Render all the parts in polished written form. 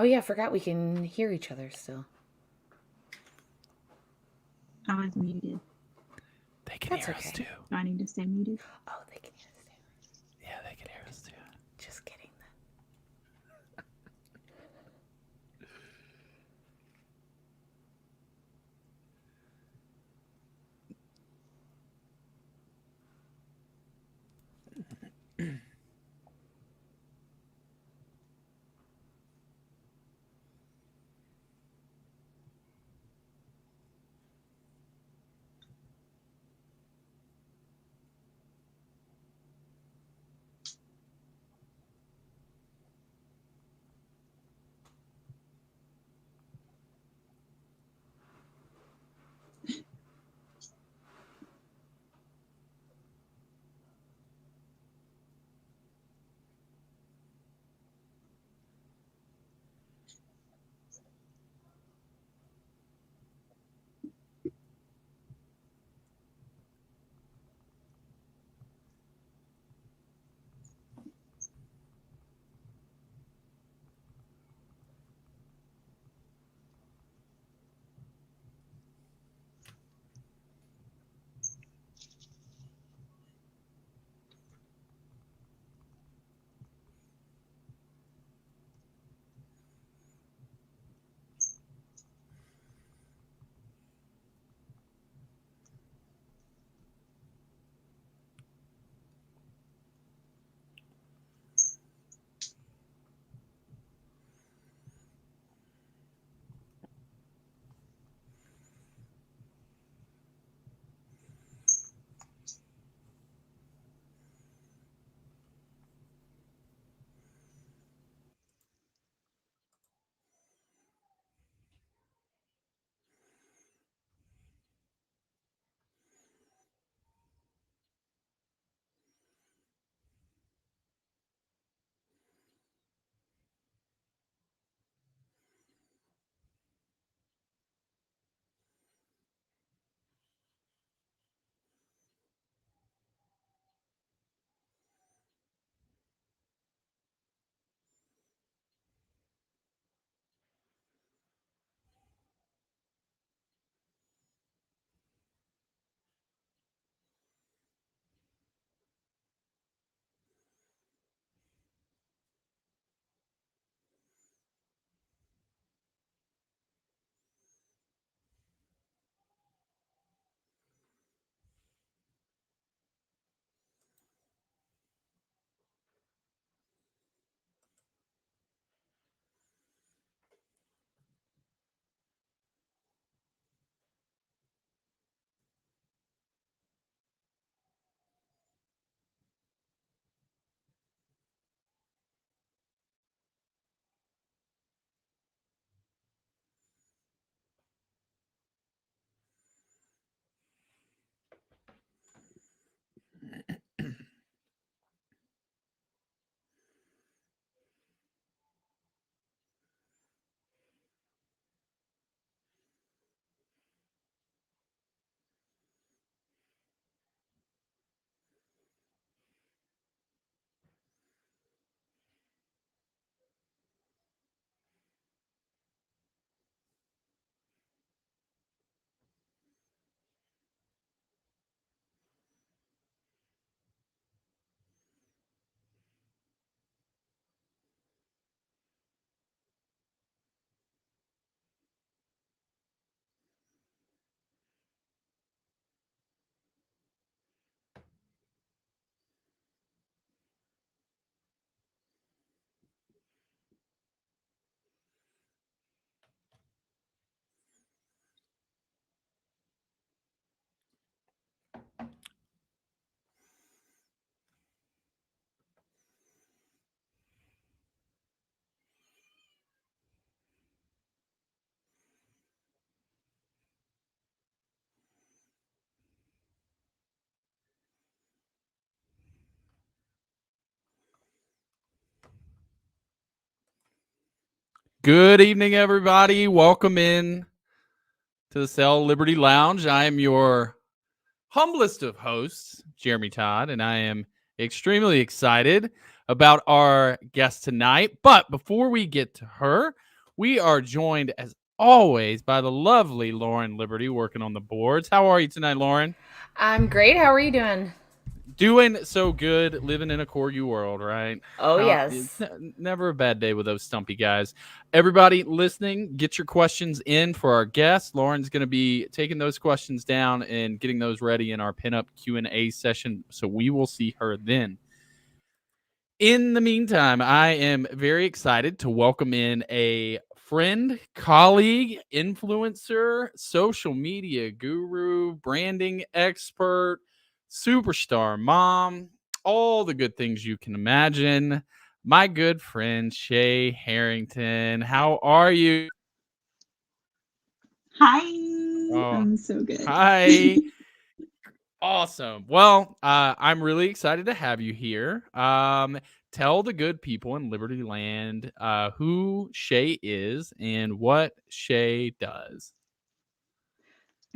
Oh yeah, I forgot we can hear each other still. I was muted. They can That's hear us okay. too. Do I need to stay muted? Oh, they can hear us too. Yeah, they can hear us too. Just kidding. Good evening, everybody. Welcome in to the Cell Liberty Lounge. I am your humblest of hosts, Jeremy Todd, and I am extremely excited about our guest tonight. But before we get to her, We are joined, as always, by the lovely Lauren Liberty working on the boards. How are you tonight, Lauren? I'm great. How are you doing? Doing so good, living in a corgi world, right? Oh, It's yes. never a bad day with those stumpy guys. Everybody listening, get your questions in for our guest. Lauren's going to be taking those questions down and getting those ready in our pinup Q&A session, so we will see her then. In the meantime, I am very excited to welcome in a friend, colleague, influencer, social media guru, branding expert, superstar mom, all the good things you can imagine. My good friend, Shaye Herrington. How are you? Hi. Oh, I'm so good. hi. Awesome. Well, I'm really excited to have you here. Tell the good people in Liberty Land who Shaye is and what Shaye does.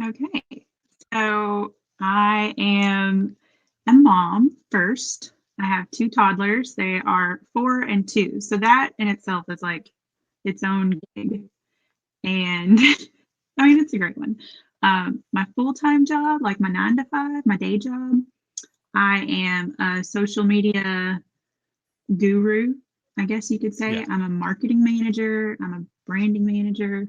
Okay. So I am a mom first. I have two toddlers. They are 4 and 2. So that in itself is like its own gig. And I mean, it's a great one. My full-time job, like my 9 to 5, my day job, I am a social media guru, I guess you could say. Yeah. I'm a marketing manager, I'm a branding manager.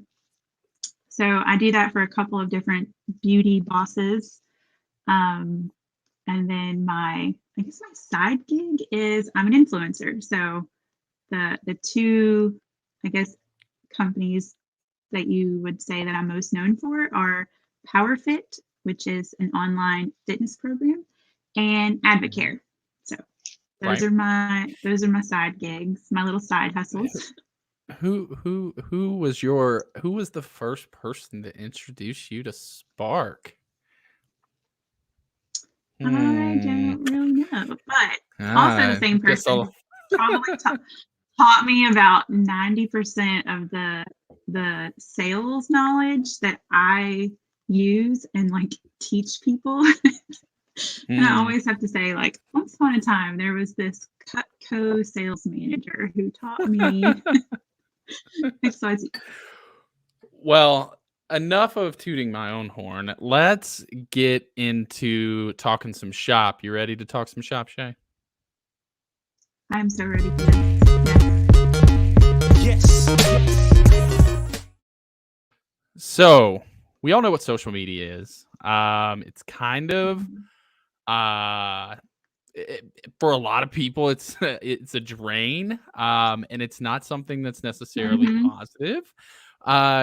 So I do that for a couple of different beauty bosses. Um, and then I guess my side gig is I'm an influencer. So the two, I guess, companies that you would say that I'm most known for are PowerFit, which is an online fitness program, and Advocare. So those Right. are my side gigs, my little side hustles. Who was the first person to introduce you to Spark? I Hmm. don't really know, but also the Ah, same guess person probably taught me about 90% of the sales knowledge that I use and like teach people. And I Hmm. always have to say, like, once upon a time, there was this Cutco sales manager who taught me XYZ. Well, enough of tooting my own horn. Let's get into talking some shop. You ready to talk some shop, Shay? I'm so ready for this. Yes. So we all know what social media is. It's kind of uh for a lot of people it's a drain, and it's not something that's necessarily Mm-hmm. positive.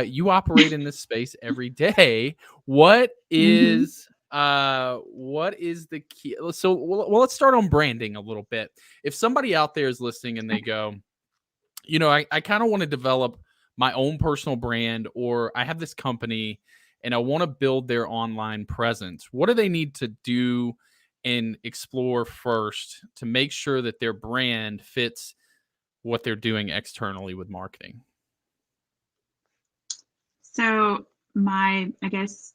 You operate in this space every day. What Mm-hmm. is the key? So let's start on branding a little bit. If somebody out there is listening and they go, I kind of want to develop my own personal brand, or I have this company and I want to build their online presence, what do they need to do and explore first to make sure that their brand fits what they're doing externally with marketing? So I guess,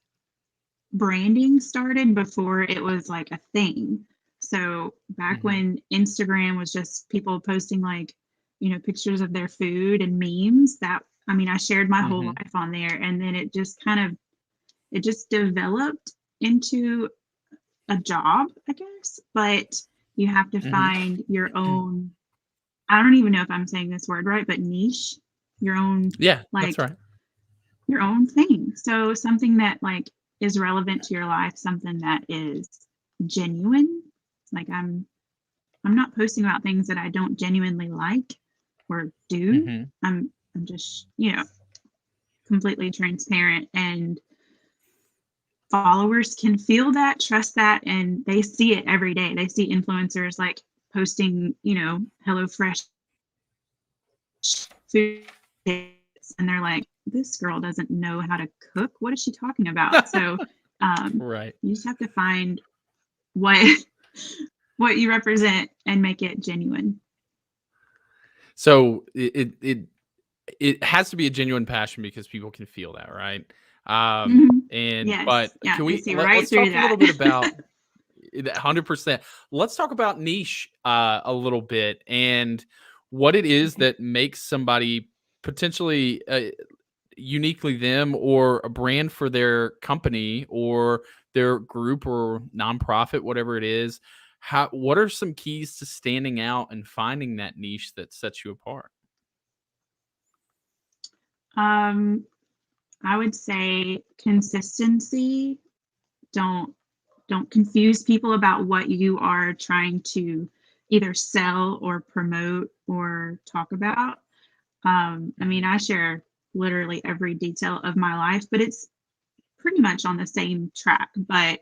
branding started before it was like a thing. So back Hmm. when Instagram was just people posting like, pictures of their food and memes, that I mean, I shared my whole Hmm. life on there, and then it just developed into a job, I guess. But you have to Hmm. find your own, I don't even know if I'm saying this word right, but niche, your own, Yeah, that's like, right. your own thing. So something that like is relevant to your life, something that is genuine. Like I'm not posting about things that I don't genuinely like or do. Hmm. I'm just, completely transparent, and followers can feel that, trust that, and they see it every day. They see influencers like posting, Hello Fresh food, and they're like, this girl doesn't know how to cook. What is she talking about? So Right. you just have to find what what you represent and make it genuine. So it has to be a genuine passion because people can feel that, right? Mhm. And Yes, but yeah, can they we see right let's through talk a little that. bit about that 100%. Let's talk about niche a little bit and what it is Okay. that makes somebody potentially uniquely them or a brand for their company or their group or nonprofit, whatever it is, what are some keys to standing out and finding that niche that sets you apart? I would say consistency. Don't don't confuse people about what you are trying to either sell or promote or talk about. I mean, I share literally every detail of my life, but it's pretty much on the same track. But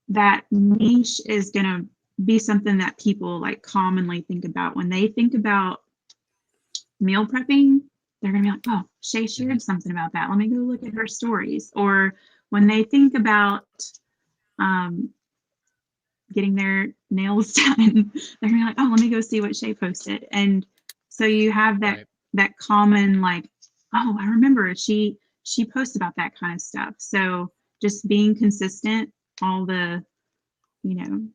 that niche is going to be something that people like commonly think about when they think about meal prepping. They're going to be like, oh, Shaye shared something about that. Let me go look at her stories. Or when they think about um, getting their nails done, they're gonna be like, oh, let me go see what Shaye posted. And so you have that Right. that common like, oh, I remember she posted about that kind of stuff. So just being consistent, all the, you know,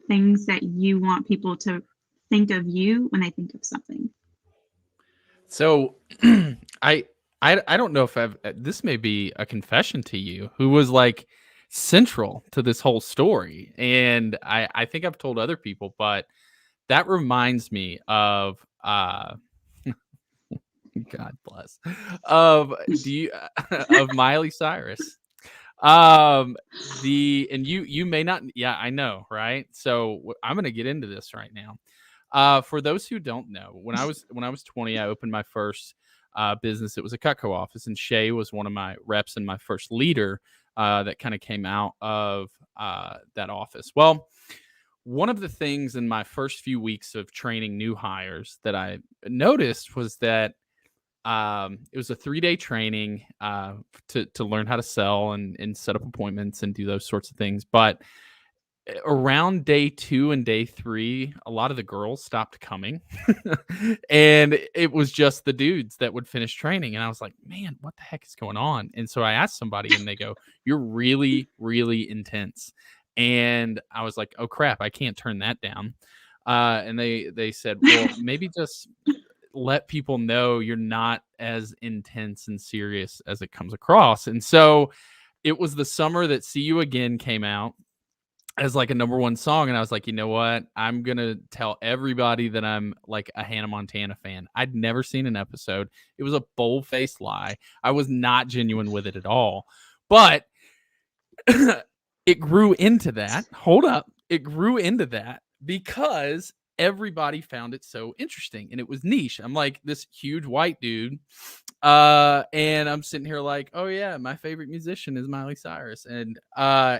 things that you want people to think of you when they think of something. So I I don't know if this may be a confession to you who was like central to this whole story. And I think I've told other people, but that reminds me of God bless of do you of Miley Cyrus. And you may not, yeah, I know, right? So I'm going to get into this right now. For those who don't know, when I was 20, I opened my first business. It was a Cutco office, and Shaye was one of my reps and my first leader that kind of came out of that office. Well, one of the things in my first few weeks of training new hires that I noticed was that it was a 3-day training to learn how to sell and set up appointments and do those sorts of things. But around day 2 and day 3, a lot of the girls stopped coming. And it was just the dudes that would finish training. And I was like, man, what the heck is going on? And so I asked somebody and they go, you're really, really intense. And I was like, oh crap, I can't turn that down. And they said, well, maybe just let people know you're not as intense and serious as it comes across. And so it was the summer that See You Again came out as like a number one song. And I was like, you know what? I'm going to tell everybody that I'm like a Hannah Montana fan. I'd never seen an episode. It was a bold-faced lie. I was not genuine with it at all. But it grew into that. Hold up. It grew into that because everybody found it so interesting and it was niche. I'm like this huge white dude. And I'm sitting here like, oh yeah, my favorite musician is Miley Cyrus. And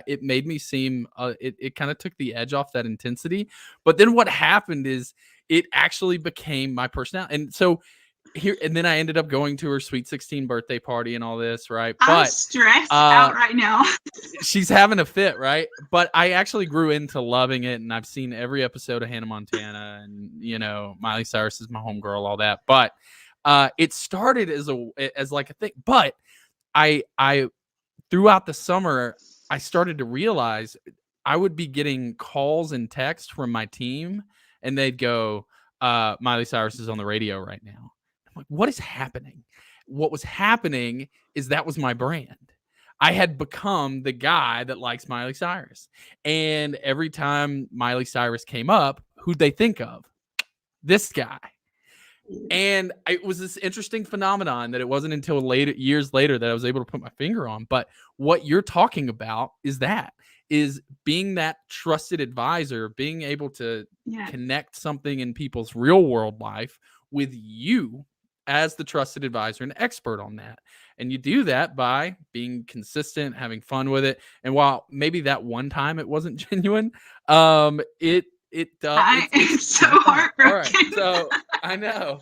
it made me seem it kind of took the edge off that intensity. But then what happened is it actually became my personality. And so here, and then I ended up going to her sweet 16 birthday party and all this, right? I'm But stressed out right now. she's having a fit, right? But I actually grew into loving it, and I've seen every episode of Hannah Montana, and you know, Miley Cyrus is my homegirl, all that. But it started as like a thing. But I throughout the summer, I started to realize I would be getting calls and texts from my team, and they'd go, "Miley Cyrus is on the radio right now." I'm like, "What is happening?" What was happening is that was my brand. I had become the guy that likes Miley Cyrus. And every time Miley Cyrus came up, who'd they think of? This guy. And it was this interesting phenomenon that it wasn't until years later that I was able to put my finger on. But what you're talking about is being that trusted advisor, being able to connect something in people's real world life with you as the trusted advisor and expert on that. And you do that by being consistent, having fun with it. And while maybe that one time it wasn't genuine, it does. It's so heartbroken. All right, so I know.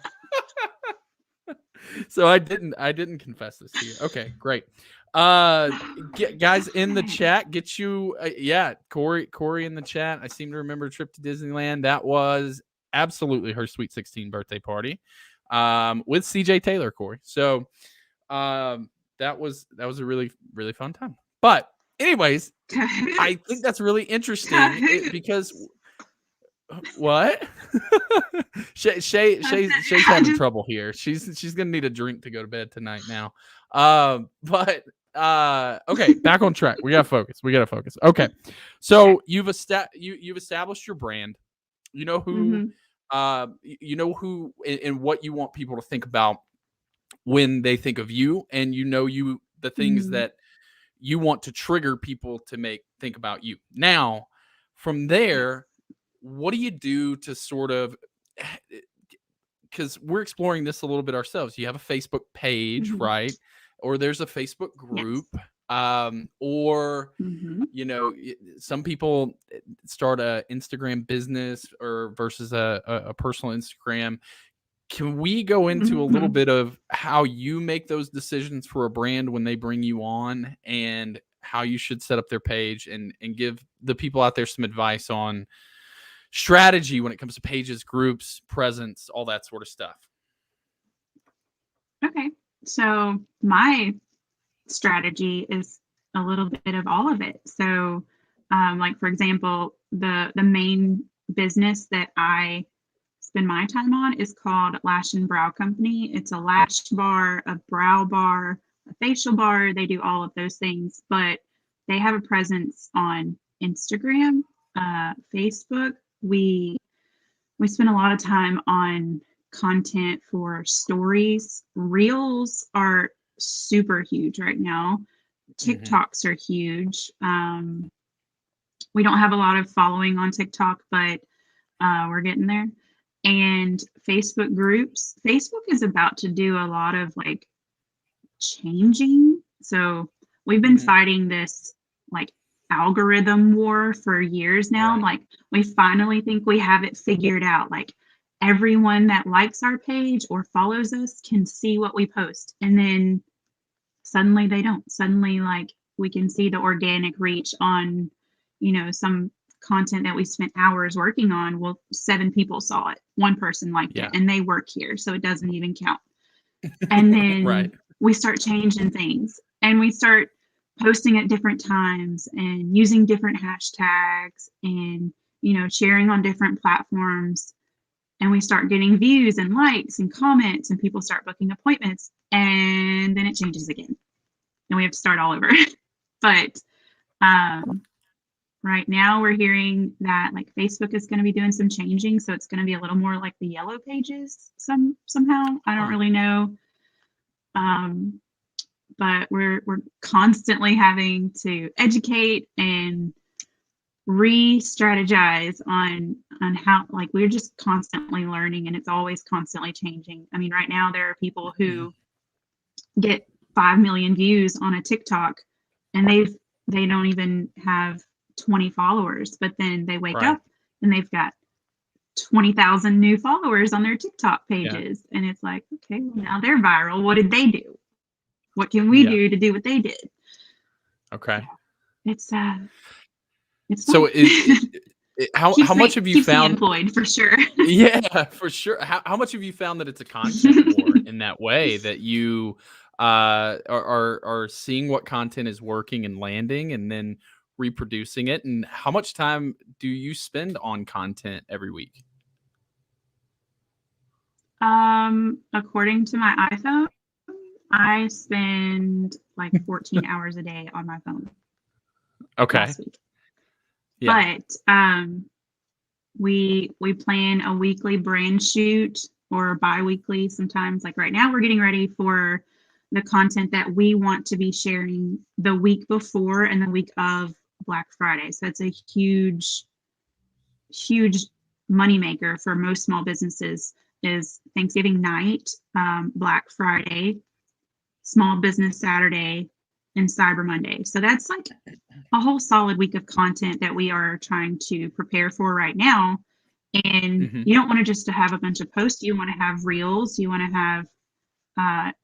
So I didn't confess this to you. Okay, great. Guys in the chat, get you Corey in the chat. I seem to remember a trip to Disneyland. That was absolutely her sweet 16 birthday party with CJ Taylor, Corey. So that was a really, really fun time. But anyways, I think that's really interesting because What? Shay's having trouble here. She's gonna need a drink to go to bed tonight now. But okay, back on track. We gotta focus. Okay, so you've established your brand. You know who, and what you want people to think about when they think of you, and the things that you want to trigger people to think about you. Now, from there, what do you do to sort of, because we're exploring this a little bit ourselves. You have a Facebook page, right? Or there's a Facebook group, or some people start a Instagram business or versus a personal Instagram. Can we go into a little bit of how you make those decisions for a brand when they bring you on, and how you should set up their page, and give the people out there some advice on strategy when it comes to pages, groups, presence, all that sort of stuff? Okay. So my strategy is a little bit of all of it. So like, for example, the main business that I spend my time on is called Lash and Brow Company. It's a lash bar, a brow bar, a facial bar. They do all of those things, but they have a presence on Instagram, Facebook. We spend a lot of time on content for stories. Reels are super huge right now. TikToks are huge. We don't have a lot of following on TikTok, but we're getting there. And Facebook groups. Facebook is about to do a lot of like changing. So we've been fighting this like algorithm war for years now. Right. Like we finally think we have it figured out. Like everyone that likes our page or follows us can see what we post. And then suddenly they don't. Suddenly, like, we can see the organic reach on, some content that we spent hours working on. Well, 7 people saw it. 1 person liked it, and they work here, so it doesn't even count. And then we start changing things, and we start posting at different times and using different hashtags and, sharing on different platforms. And we start getting views and likes and comments, and people start booking appointments, and then it changes again. And we have to start all over. But right now we're hearing that like Facebook is going to be doing some changing. So it's going to be a little more like the yellow pages somehow. I don't really know. But we're constantly having to educate and re-strategize on how, like, we're just constantly learning, and it's always constantly changing. I mean, right now there are people who get 5 million views on a TikTok, and they don't even have 20 followers, but then they wake up and they've got 20,000 new followers on their TikTok pages. And it's like, okay, well, now they're viral. What did they do? What can we do to do what they did? Okay. It's so how much have you found employed for sure? Yeah, for sure. How much have you found that it's a content war in that way, that you are seeing what content is working and landing and then reproducing it? And how much time do you spend on content every week? According to my iPhone, I spend like 14 hours a day on my phone. Okay. Last week. Yeah. But we plan a weekly brand shoot, or bi-weekly sometimes. Like right now we're getting ready for the content that we want to be sharing the week before and the week of Black Friday. So it's a huge moneymaker for most small businesses, is Thanksgiving night, Black Friday, Small Business Saturday, and Cyber Monday. So that's like a whole solid week of content that we are trying to prepare for right now. And you don't want to just to have a bunch of posts. You want to have reels. You want to have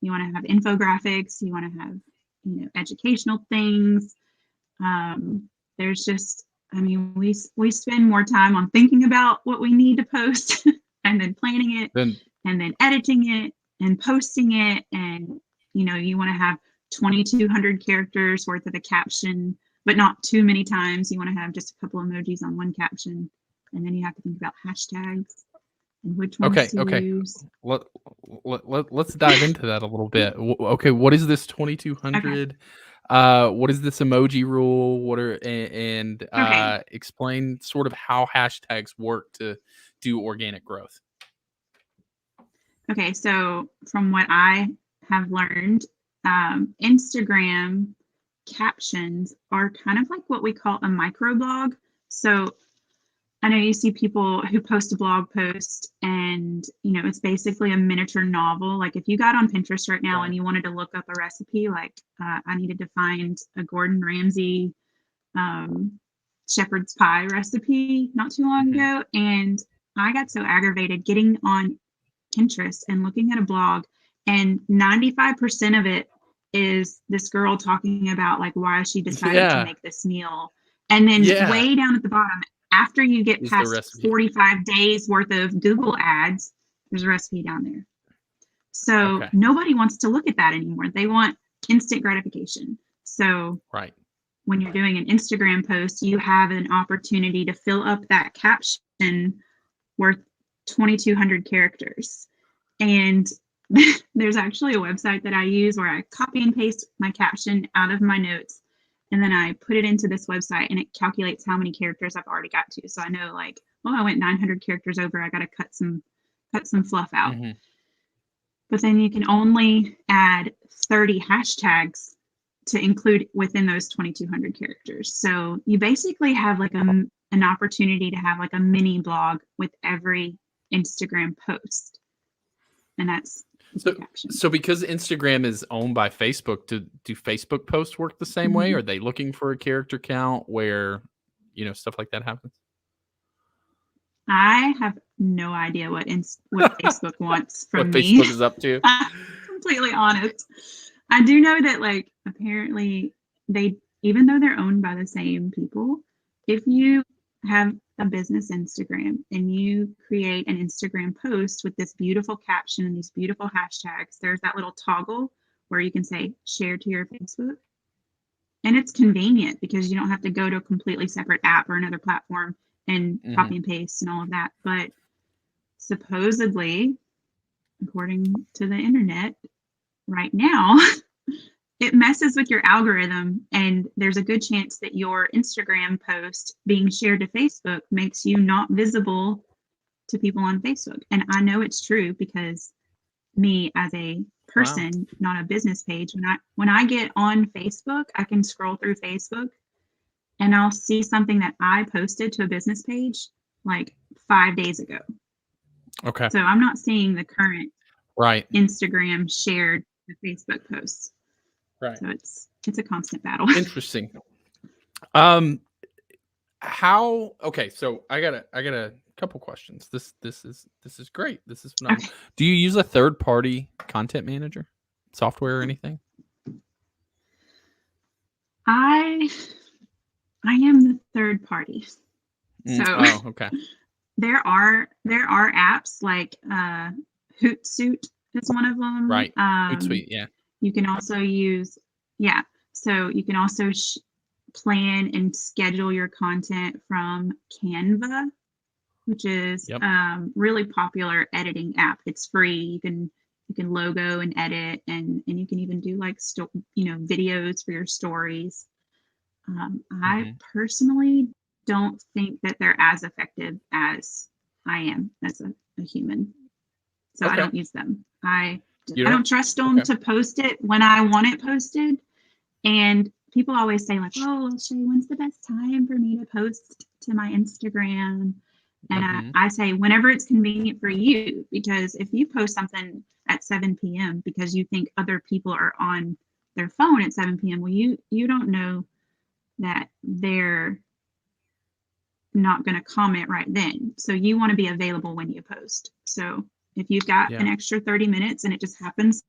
infographics. You want to have educational things. There's just, I mean, we spend more time on thinking about what we need to post and then planning it and then editing it and posting it. And you want to have 2,200 characters worth of a caption, but not too many times. You want to have just a couple emojis on one caption. And then you have to think about hashtags and which ones Okay, to okay. use. Let's dive into that a little bit. Okay, what is this 2200? What is this emoji rule? What are and Okay. explain sort of how hashtags work to do organic growth. Okay, so from what I have learned, Instagram captions are kind of like what we call a microblog. So I know you see people who post a blog post and, it's basically a miniature novel. Like if you got on Pinterest right now and you wanted to look up a recipe, like I needed to find a Gordon Ramsay shepherd's pie recipe not too long ago. And I got so aggravated getting on Pinterest and looking at a blog, and 95% of it is this girl talking about like why she decided to Yeah, make this meal. And then yeah, way down at the bottom, after you get is the past recipe. 45 days worth of Google ads, there's a recipe down there. So Okay, nobody wants to look at that anymore. They want instant gratification. So right. when you're doing an Instagram post, you have an opportunity to fill up that caption worth 2,200 characters. And there's actually a website that I use where I copy and paste my caption out of my notes. And then I put it into this website and it calculates how many characters I've already got to. So I know like, oh, I went 900 characters over. I got to cut some fluff out. Mm-hmm. But then you can only add 30 hashtags to include within those 2,200 characters. So you basically have like an opportunity to have like a mini blog with every Instagram post. And that's the caption. So because Instagram is owned by Facebook, do Facebook posts work the same way? Are they looking for a character count where, stuff like that happens? I have no idea what Facebook wants from What me. Facebook is up to? I'm completely honest. I do know that like apparently even though they're owned by the same people, if you have a business Instagram and you create an Instagram post with this beautiful caption and these beautiful hashtags, there's that little toggle where you can say share to your Facebook. And it's convenient because you don't have to go to a completely separate app or another platform and copy and paste and all of that. But supposedly, according to the internet right now, it messes with your algorithm, and there's a good chance that your Instagram post being shared to Facebook makes you not visible to people on Facebook. And I know it's true because me as a person, not a business page, when I get on Facebook, I can scroll through Facebook and I'll see something that I posted to a business page like 5 days ago. Okay. So I'm not seeing the current Instagram shared Facebook posts. Right. So it's a constant battle. Interesting. Okay, so I got a couple questions. This is great. This is phenomenal. Okay. Do you use a third-party content manager software or anything? I am the third party. So okay. There are apps like Hootsuite is one of them. Right. Hootsuite, yeah. You can also use so you can also plan and schedule your content from Canva, which is really popular editing app. It's free. You can logo and edit, and you can even do like videos for your stories. I personally don't think that they're as effective as I am as a human, so I don't use them. I don't trust them to post it when I want it posted. And people always say like, oh, Shaye, when's the best time for me to post to my Instagram? And I say whenever it's convenient for you, because if you post something at 7 p.m. because you think other people are on their phone at 7 p.m., well, you don't know that they're not going to comment right then. So you want to be available when you post. So if you've got an extra 30 minutes and it just happens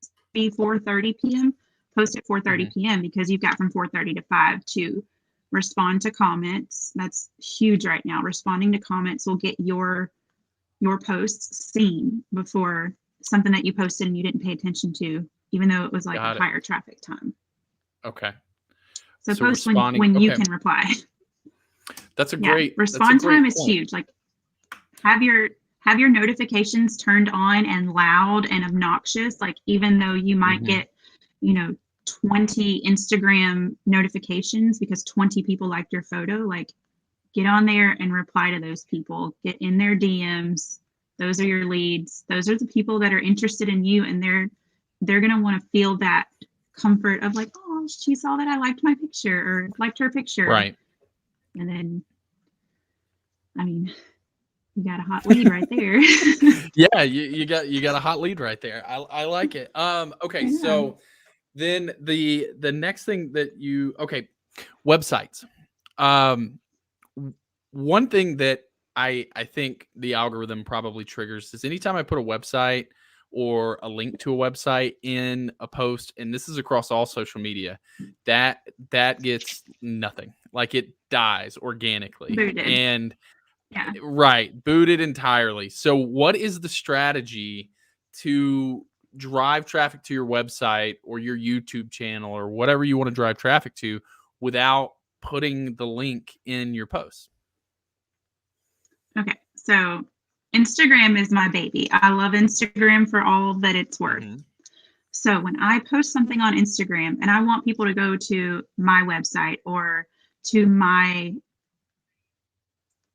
to be 4:30 p.m., post at 4:30 p.m. because you've got from 4:30 to 5 to respond to comments. That's huge right now. Responding to comments will get your posts seen before something that you posted and you didn't pay attention to, even though it was like a higher traffic time. Okay. So post when you can reply. That's a Yeah, great respond time is point. huge. Like have your notifications turned on and loud and obnoxious. Like even though you might get, 20 Instagram notifications because 20 people liked your photo, like get on there and reply to those people. Get in their DMs. Those are your leads. Those are the people that are interested in you, and they're gonna want to feel that comfort of like, oh, she saw that I liked my picture or liked her picture. Right. And then, I mean, you got a hot lead right there. Yeah, you got a hot lead right there. I like it. Okay, Yeah. so then the next thing that websites. One thing that I think the algorithm probably triggers is anytime I put a website or a link to a website in a post, and this is across all social media, that gets nothing. Like it dies organically. Booted. And Yeah. right, booted entirely. So what is the strategy to drive traffic to your website or your YouTube channel or whatever you want to drive traffic to without putting the link in your post? Okay. So Instagram is my baby. I love Instagram for all that it's worth. Mm-hmm. So when I post something on Instagram and I want people to go to my website or to my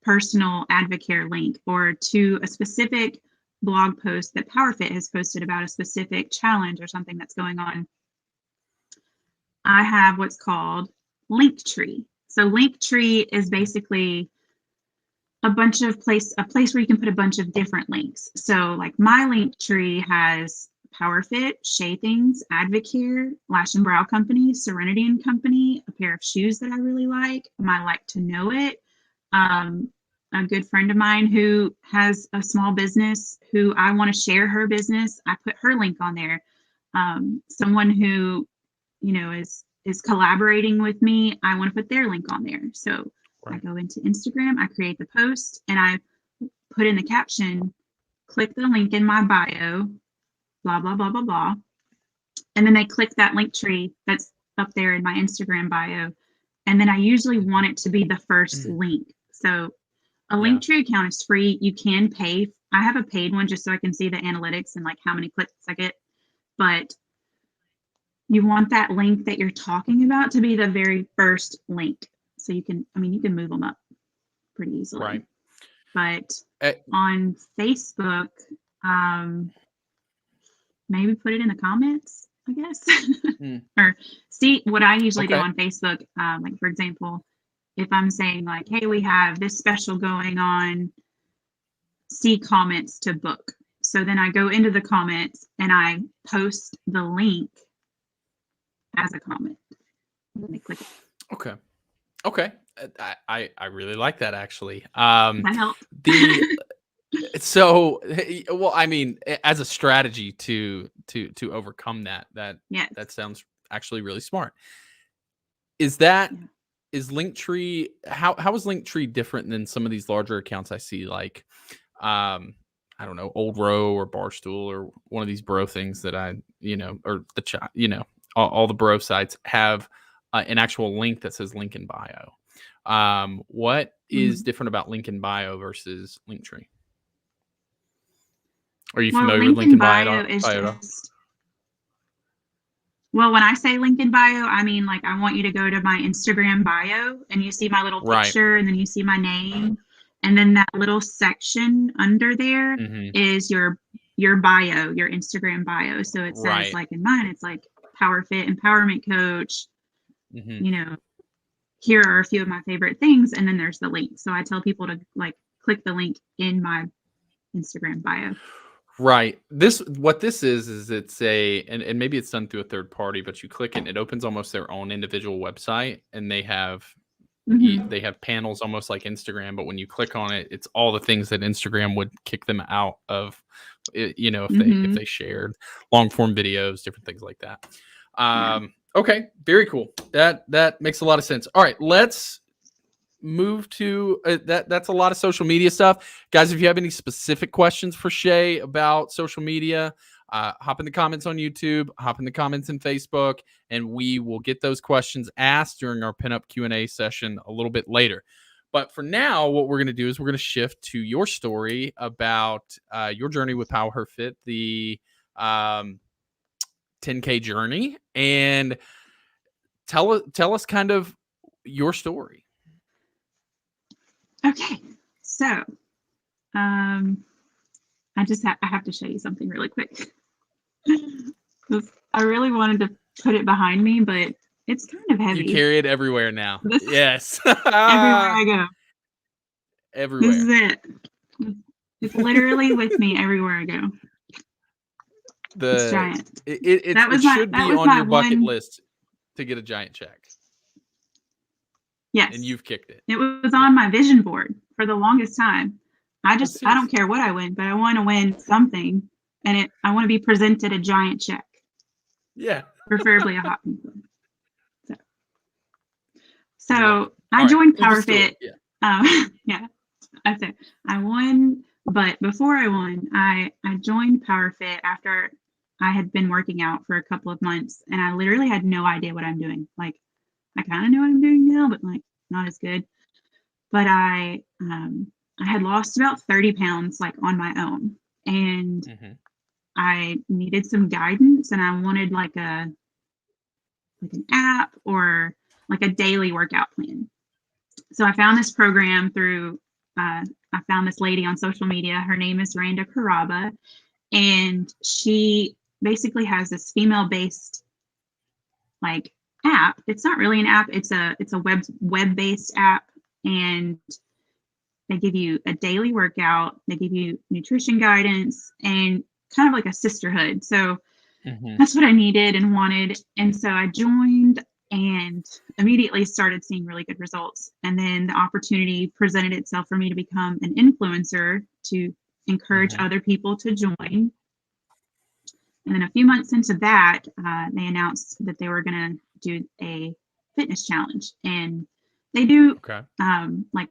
personal Advocare link or to a specific blog post that PowerFit has posted about a specific challenge or something that's going on, I have what's called Linktree. So Linktree is basically a place where you can put a bunch of different links. So like my Linktree has PowerFit, Shaye Things, Advocare, Lash and Brow Company, Serenity and Company, a pair of shoes that I really like, my Like to Know It, a good friend of mine who has a small business who I want to share her business. I put her link on there. Someone who, is collaborating with me, I want to put their link on there. So right. I go into Instagram, I create the post, and I put in the caption, click the link in my bio, blah, blah, blah, blah, blah. And then they click that Linktree that's up there in my Instagram bio. And then I usually want it to be the first link. So a Linktree account is free. You can pay. I have a paid one just so I can see the analytics and like how many clicks I get. But you want that link that you're talking about to be the very first link. So you can move them up pretty easily. Right. But on Facebook, maybe put it in the comments, I guess. Or see what I usually do on Facebook. Like for example, if I'm saying like, hey, we have this special going on, see comments to book. So then I go into the comments and I post the link as a comment. And they click it. Okay. I really like that actually. That helped. So well, I mean, as a strategy to overcome that sounds actually really smart. Is Linktree, how is Linktree different than some of these larger accounts I see, like I don't know, Old Row or Barstool or one of these bro things that or all the bro sites have an actual link that says link in bio. What is different about link in bio versus Linktree? Are you familiar with link in bio? Well, when I say link in bio, I mean like I want you to go to my Instagram bio and you see my little picture and then you see my name. And then that little section under there is your bio, your Instagram bio. So it says like in mine, it's like PowerFit Empowerment Coach, here are a few of my favorite things. And then there's the link. So I tell people to like click the link in my Instagram bio. Right. What this is it's and maybe it's done through a third party, but you click it and it opens almost their own individual website, and they have panels almost like Instagram, but when you click on it, it's all the things that Instagram would kick them out of, if they shared long form videos, different things like that. Okay, very cool. That makes a lot of sense. All right, let's move to that's a lot of social media stuff, guys. If you have any specific questions for Shaye about social media, hop in the comments on YouTube, hop in the comments in Facebook, and we will get those questions asked during our pinup Q&A session a little bit later. But for now, what we're going to do is we're going to shift to your story about your journey with Power Fit, the 10K journey, and tell us kind of your story. Okay, so I have to show you something really quick. I really wanted to put it behind me, but it's kind of heavy. You carry it everywhere now. Yes. Everywhere I go. Everywhere. This is it. It's literally with me everywhere I go. It's giant. It should be on your bucket list to get a giant check. Yes. And you've kicked it. It was on my vision board for the longest time. I don't care what I win, but I want to win something, and I want to be presented a giant check. Yeah. Preferably a hot pink one. So I joined Power Fit. Yeah. I said I won, but before I won, I joined Power Fit after I had been working out for a couple of months, and I literally had no idea what I'm doing. Like, I kind of know what I'm doing now, but like not as good. But I had lost about 30 pounds like on my own, and I needed some guidance, and I wanted like an app or like a daily workout plan. So I found this program through I found this lady on social media. Her name is Randa Karaba, and she basically has this female-based like app. It's not really an app. It's a web-based app, and they give you a daily workout. They give you nutrition guidance and kind of like a sisterhood. So that's what I needed and wanted. And so I joined and immediately started seeing really good results. And then the opportunity presented itself for me to become an influencer to encourage other people to join. And then a few months into that, they announced that they were going to do a fitness challenge. And they do like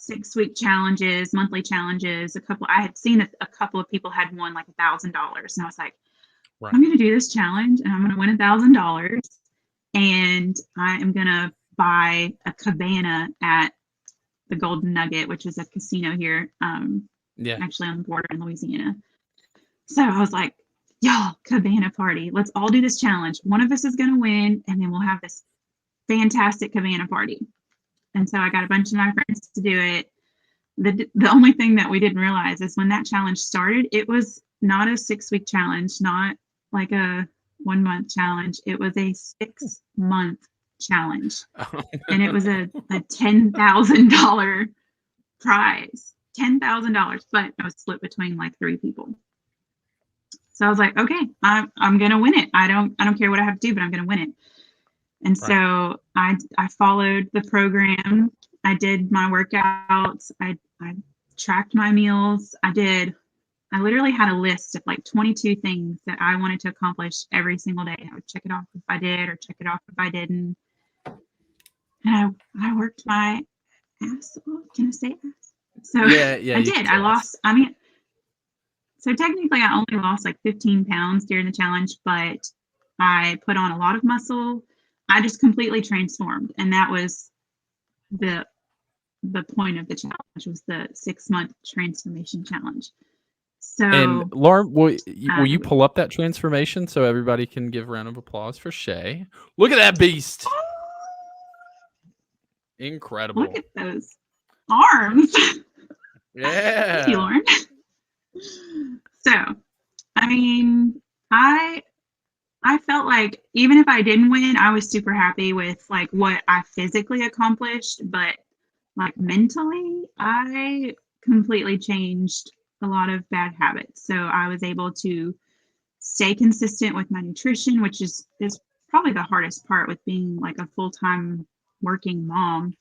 6-week challenges, monthly challenges. I had seen that a couple of people had won like $1,000. And I was like, I'm going to do this challenge and I'm going to win $1,000. And I am going to buy a cabana at the Golden Nugget, which is a casino here, actually on the border in Louisiana. So I was like, y'all, cabana party. Let's all do this challenge. One of us is going to win, and then we'll have this fantastic cabana party. And so I got a bunch of my friends to do it. The only thing that we didn't realize is when that challenge started, it was not a 6-week challenge, not like a 1-month challenge. It was a 6-month challenge. And it was a $10,000 prize. $10,000, but it was split between like 3 people. So I was like, okay, I'm gonna win it. I don't care what I have to do, but I'm gonna win it. And so I followed the program. I did my workouts. I tracked my meals. I literally had a list of like 22 things that I wanted to accomplish every single day. I would check it off if I did or check it off if I didn't. And I worked my ass off. Can I say ass? So yeah, I did. I lost, so technically I only lost like 15 pounds during the challenge, but I put on a lot of muscle. I just completely transformed. And that was the point of the challenge, was the 6-month transformation challenge. So, and Lauren, will you pull up that transformation so everybody can give a round of applause for Shaye? Look at that beast. Incredible. Look at those arms. Yeah. Thank you, Lauren. So, I mean, I felt like even if I didn't win, I was super happy with like what I physically accomplished, but like mentally, I completely changed a lot of bad habits. So I was able to stay consistent with my nutrition, which is probably the hardest part with being like a full-time working mom,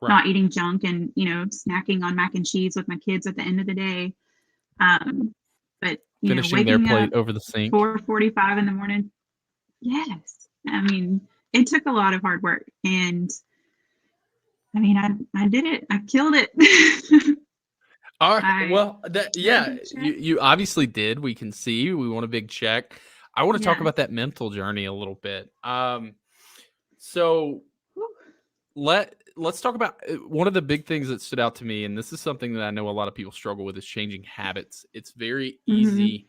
not eating junk and, snacking on mac and cheese with my kids at the end of the day. But finishing their plate over the sink, 4:45 in the morning. Yes. I mean, it took a lot of hard work, and I mean, I did it. I killed it. All right. You obviously did. We can see. We want a big check. I want to talk about that mental journey a little bit. So let's talk about one of the big things that stood out to me, and this is something that I know a lot of people struggle with, is changing habits. It's very easy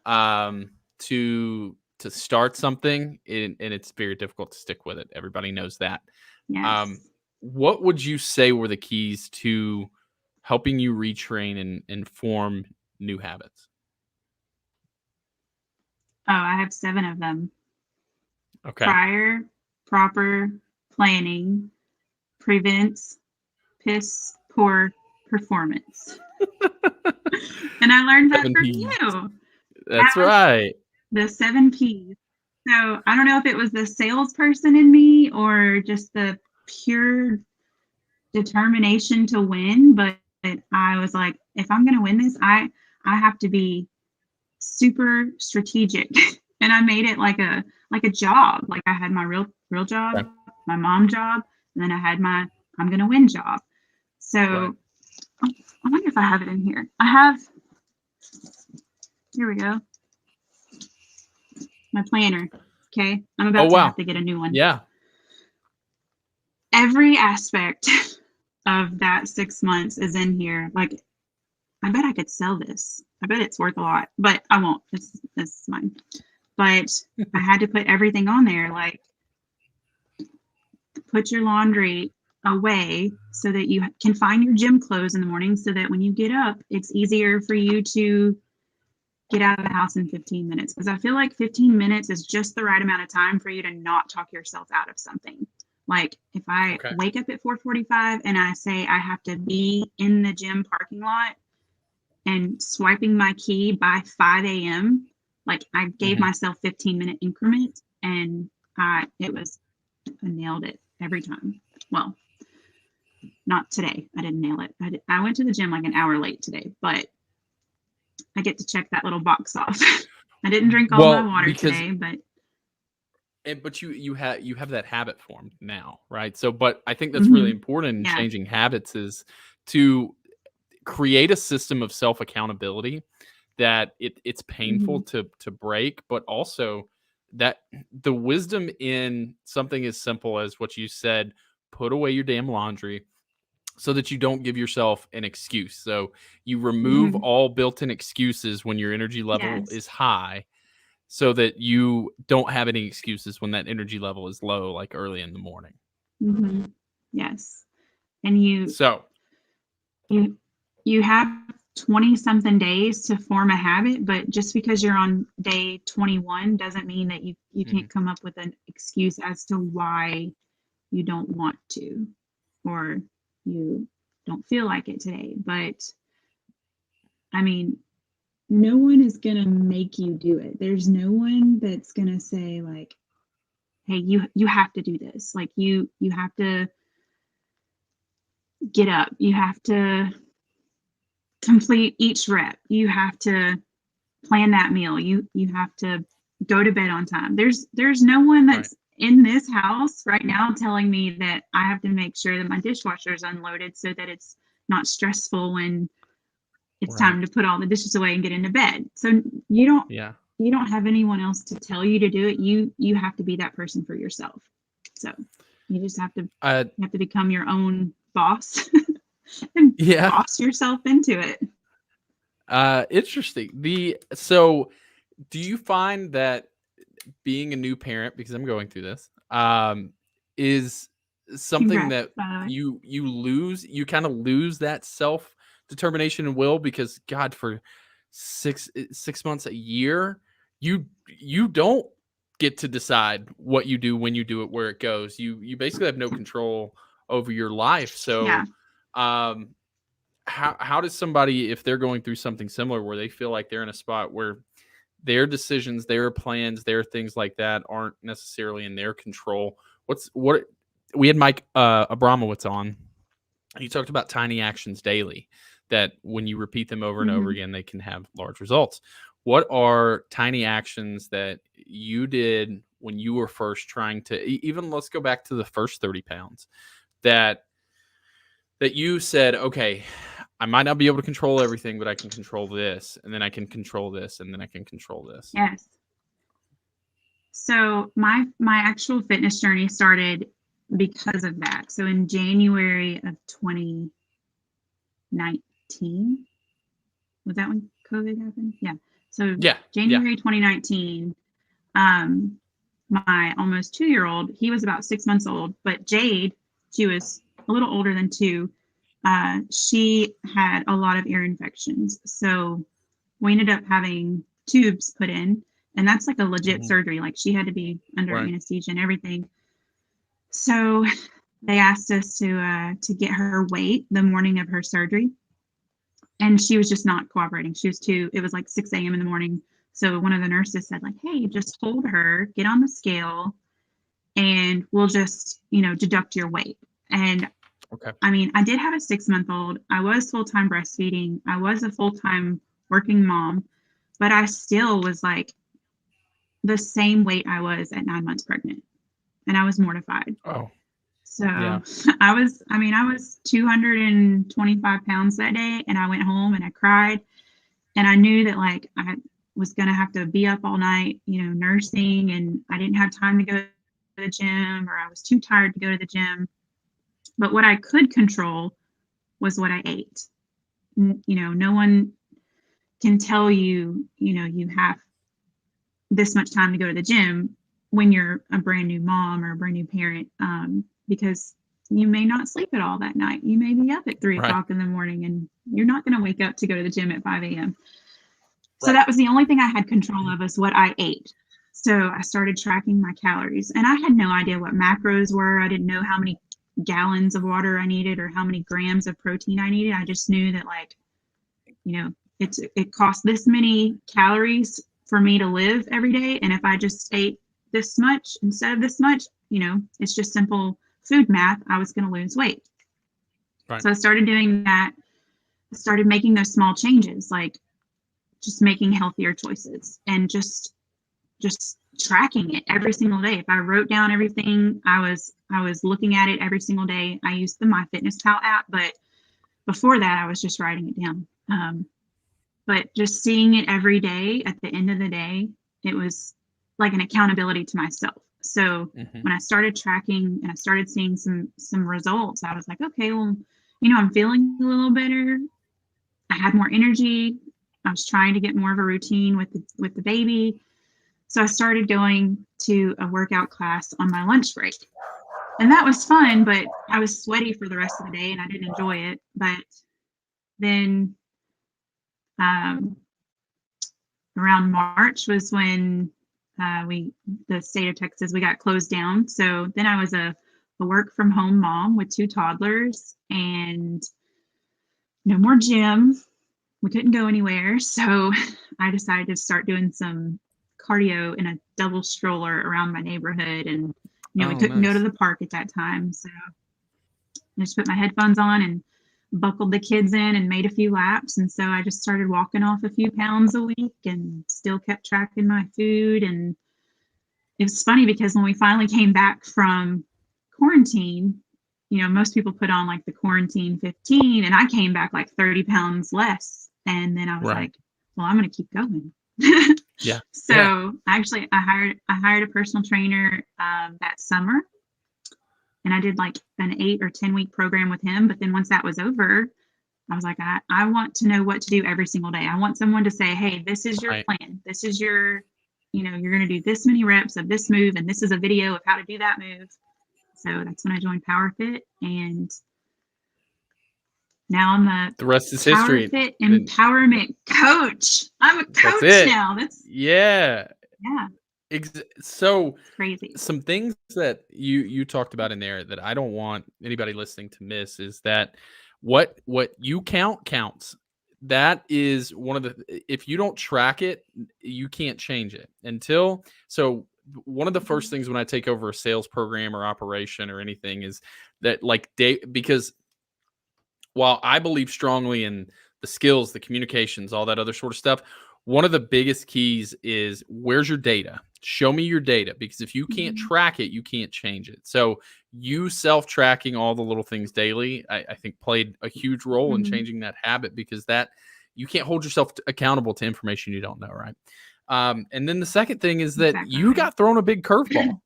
to start something, and it's very difficult to stick with it. Everybody knows that. Yes. What would you say were the keys to helping you retrain and form new habits? Oh, I have 7 of them. Okay. Prior, proper planning prevents piss poor performance. And I learned that 7 from Ps. you. That's That was right. the 7 Ps. So I don't know if it was the salesperson in me or just the pure determination to win, but I was like, if I'm going to win this, I have to be super strategic. And I made it like a job. Like I had my real job, Okay. my mom job, and then I had my I'm going to win job. So Right. I wonder if I have it in here. I have, here we go, my planner. Okay. I'm about to wow. have to get a new one. Yeah. Every aspect of that 6 months is in here. Like, I bet I could sell this. I bet it's worth a lot, but I won't. It's mine. But I had to put everything on there, like put your laundry away so that you can find your gym clothes in the morning, so that when you get up, it's easier for you to get out of the house in 15 minutes. Because I feel like 15 minutes is just the right amount of time for you to not talk yourself out of something. Like if I wake up at 4:45 and I say I have to be in the gym parking lot and swiping my key by 5 a.m., like I gave myself 15-minute increment, and I nailed it every time. Well, not today. I didn't nail it. I went to the gym like an hour late today, but I get to check that little box off. I didn't drink all my water today, but you have that habit formed now, right? So, but I think that's really important in changing habits, is to create a system of self accountability that it's painful to break, but also that the wisdom in something as simple as what you said, put away your damn laundry, so that you don't give yourself an excuse. So you remove all built-in excuses when your energy level is high, so that you don't have any excuses when that energy level is low, like early in the morning. Yes. And So you have 20 something days to form a habit, but just because you're on day 21 doesn't mean that you can't come up with an excuse as to why you don't want to, or you don't feel like it today. But I mean, no one is going to make you do it. There's no one that's going to say like, hey, you have to do this. Like you have to get up. You have to complete each rep. You have to plan that meal. You have to go to bed on time. There's no one that's in this house right now telling me that I have to make sure that my dishwasher is unloaded so that it's not stressful when it's time to put all the dishes away and get into bed. So you don't have anyone else to tell you to do it. You have to be that person for yourself. So you just have to become your own boss and boss yourself into it. Interesting. So do you find that being a new parent, because I'm going through this, is something that you kind of lose that self determination and will, because God, for 6 months, a year, you don't get to decide what you do, when you do it, where it goes. You basically have no control over your life. So how does somebody, if they're going through something similar where they feel like they're in a spot where their decisions, their plans, their things like that aren't necessarily in their control? What we had Mike Abramowitz on. He talked about tiny actions daily, that when you repeat them over and over again, they can have large results. What are tiny actions that you did when you were first trying to, even let's go back to the first 30 pounds, that you said, okay, I might not be able to control everything, but I can control this, and then I can control this, and then I can control this? Yes. So my actual fitness journey started because of that. So in January of 2019, was that when COVID happened? Yeah. So Yeah. January 2019, my almost 2-year-old, he was about 6 months old, but Jade, she was a little older than 2. She had a lot of ear infections. So we ended up having tubes put in, and that's like a legit surgery. Like she had to be under Right. anesthesia and everything. So they asked us to get her weight the morning of her surgery, and she was just not cooperating. She was too. It was like 6 a.m. in the morning. So one of the nurses said, like, "Hey, just hold her, get on the scale, and we'll just, deduct your weight." And Okay. I mean, I did have a 6-month-old. I was full-time breastfeeding. I was a full-time working mom, but I still was like the same weight I was at 9 months pregnant, and I was mortified. Oh, So yeah. I was 225 pounds that day, and I went home and I cried, and I knew that like I was going to have to be up all night, nursing, and I didn't have time to go to the gym, or I was too tired to go to the gym. But what I could control was what I ate. No one can tell you, you have this much time to go to the gym when you're a brand new mom or a brand new parent, because you may not sleep at all that night. You may be up at 3 Right. o'clock in the morning, and you're not going to wake up to go to the gym at 5 a.m. So Right. that was the only thing I had control of, is what I ate. So I started tracking my calories, and I had no idea what macros were. I didn't know how many gallons of water I needed or how many grams of protein I needed. I just knew that, like, it costs this many calories for me to live every day. And if I just ate this much instead of this much, it's just simple food math, I was going to lose weight. Right. So I started doing that. I started making those small changes, like just making healthier choices and just tracking it every single day. If I wrote down everything, I was looking at it every single day. I used the MyFitnessPal app, but before that, I was just writing it down. But just seeing it every day, at the end of the day, it was like an accountability to myself. So when I started tracking and I started seeing some results, I was like, okay, well, I'm feeling a little better. I had more energy. I was trying to get more of a routine with the baby. So I started going to a workout class on my lunch break. And that was fun, but I was sweaty for the rest of the day and I didn't enjoy it. But then around March was when the state of Texas, we got closed down. So then I was a work from home mom with 2 toddlers and no more gym. We couldn't go anywhere. So I decided to start doing some cardio in a double stroller around my neighborhood. And, we couldn't go to the park at that time. So I just put my headphones on and buckled the kids in and made a few laps. And so I just started walking off a few pounds a week and still kept tracking my food. And it was funny because when we finally came back from quarantine, most people put on like the quarantine 15, and I came back like 30 pounds less. And then I was like, well, I'm going to keep going. Yeah. So actually I hired a personal trainer that summer, and I did like an 8 or 10 week program with him. But then once that was over, I was like, I want to know what to do every single day. I want someone to say, hey, this is your plan. This is your, you're going to do this many reps of this move, and this is a video of how to do that move. So that's when I joined PowerFit, and now I'm the rest is history. PowerFit empowerment coach. I'm a coach now. That's yeah. So crazy. Some things that you talked about in there that I don't want anybody listening to miss is that what you count counts. That is one of the, if you don't track it, you can't change it so one of the first things when I take over a sales program or operation or anything is that because while I believe strongly in the skills, the communications, all that other sort of stuff, one of the biggest keys is, where's your data? Show me your data, because if you can't track it, you can't change it. So you self-tracking all the little things daily, I think played a huge role in changing that habit, because that you can't hold yourself accountable to information you don't know, right? And then the second thing is that you got thrown a big curveball.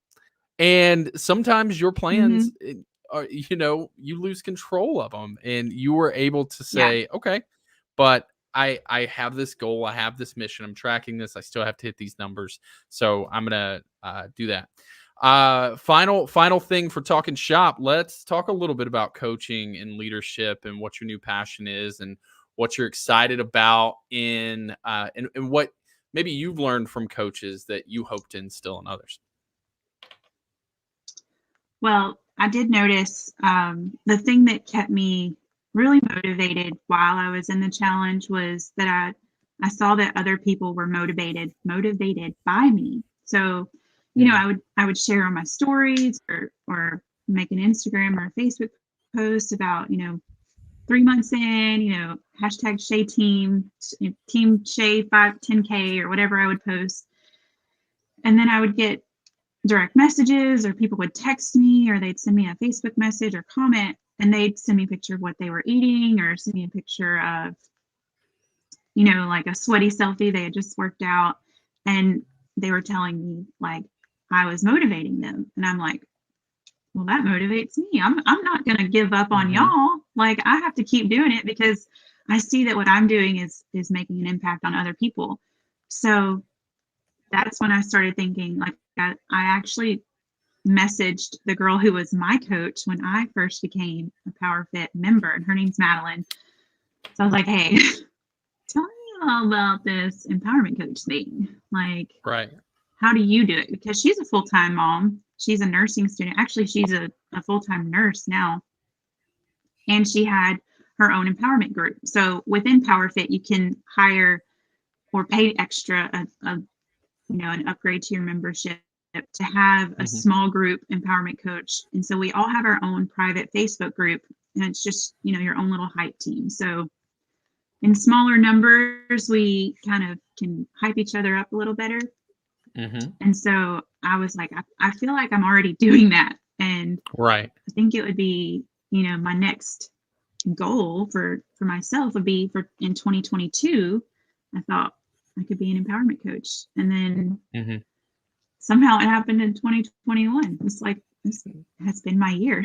And sometimes your plans Mm-hmm. are, you lose control of them, and you were able to Yeah. say, okay, but I have this goal, I have this mission, I'm tracking this, I still have to hit these numbers, so I'm gonna do that. Final thing for talking shop. Let's talk a little bit about coaching and leadership and what your new passion is and what you're excited about and what maybe you've learned from coaches that you hope to instill in others. Well, I did notice the thing that kept me really motivated while I was in the challenge was that I saw that other people were motivated by me. So, I would share on my stories or make an Instagram or a Facebook post about, 3 months in, hashtag Shaye team, team Shaye 510K or whatever I would post. And then I would get direct messages, or people would text me, or they'd send me a Facebook message or comment, and they'd send me a picture of what they were eating, or send me a picture of, like a sweaty selfie they had just worked out, and they were telling me like I was motivating them, and I'm like, well, that motivates me. I'm not going to give up on y'all. Like, I have to keep doing it because I see that what I'm doing is making an impact on other people. So that's when I started thinking, like, I actually messaged the girl who was my coach when I first became a PowerFit member, and her name's Madeline. So I was like, hey, tell me all about this empowerment coach thing. Like, Right. how do you do it? Because she's a full-time mom. She's a nursing student. Actually, she's a full-time nurse now. And she had her own empowerment group. So within PowerFit, you can hire or pay extra an upgrade to your membership to have a small group empowerment coach. And so we all have our own private Facebook group, and it's just, your own little hype team. So in smaller numbers, we kind of can hype each other up a little better. And so I was like, I feel like I'm already doing that. And Right. I think it would be, my next goal for myself would be in 2022, I thought I could be an empowerment coach. And then somehow it happened in 2021. It's like, this has been my year.